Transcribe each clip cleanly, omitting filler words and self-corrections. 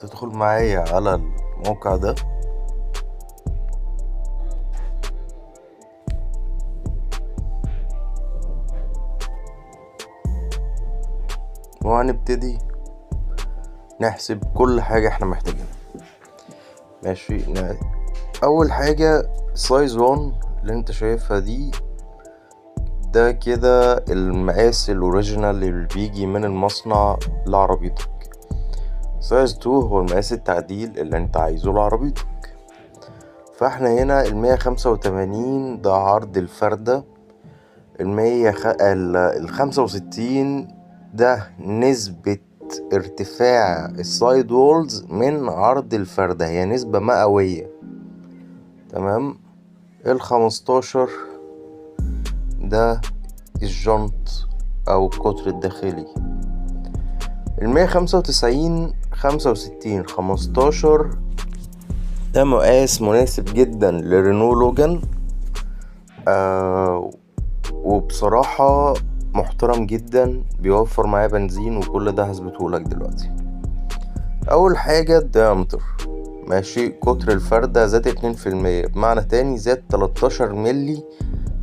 تدخل معايا على الموقع ده. وهنبتدي نحسب كل حاجة احنا محتاجينها. ماشي، اول حاجة سايز 1 اللي انت شايفها دي، ده كده المقاس الاوريجينال اللي بيجي من المصنع لعربيتك. سايز 2 هو المقاس التعديل اللي انت عايزه لعربيتك. فاحنا هنا 185 ده عرض الفردة، 65 ده نسبة ارتفاع السايد وولز من عرض الفردة، هي نسبة مئوية. تمام. 15 ده الجنط او القطر الداخلي. 195 65 15 ده مقاس مناسب جدا لرينو لوجان. وبصراحة محترم جدا، بيوفر معايا بنزين وكل ده هثبتهولك دلوقتي. اول حاجة الديامتر. ماشي، قطر الفردة زاد 2%، بمعنى تاني زاد 13 ملي.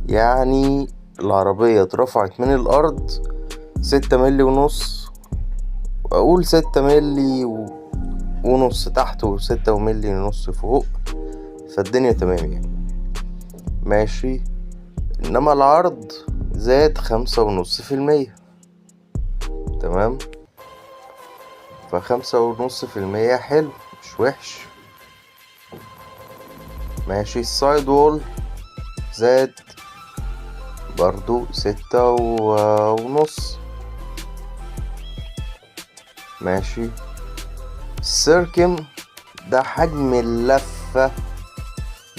يعني العربية اترفعت من الارض 6 ملي ونص، اقول 6 ملي ونص تحت و6 ملي ونص فوق، فالدنيا تمام يعني. ماشي. انما العرض زاد 5.5%. تمام. ف5.5% حلو، مش وحش. ماشي. السايد وول زاد برضو 6.5. ماشي. السيركم ده حجم اللفة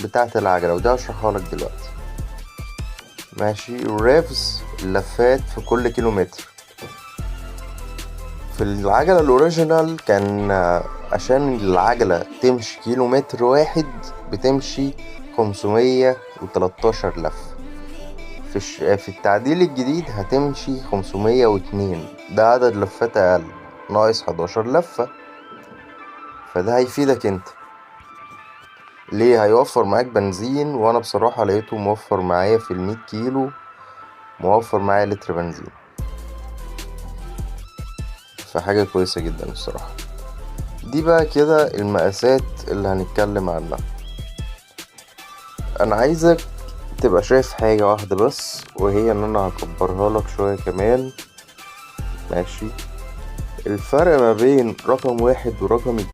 بتاعة العجلة، وده هشرحها لك دلوقتي. ماشي. الريفز اللفات في كل كيلومتر. في العجلة الأوريجينال كان عشان العجلة تمشي كيلومتر واحد بتمشي 513 لفة. في التعديل الجديد هتمشي 502، ده عدد لفات أقل، ناقص 11 لفة. فده هيفيدك انت ليه؟ هيوفر معاك بنزين، وانا بصراحة لقيته موفر معايا في 100 كيلو، موفر معايا لتر بنزين، فحاجة كويسة جدا الصراحة. دي بقى كده المقاسات اللي هنتكلم عنها. انا عايزك تبقى شايف حاجة واحدة بس، وهي ان انا هكبرها لك شوية كمان. ماشي. الفرق ما بين رقم 1 ورقم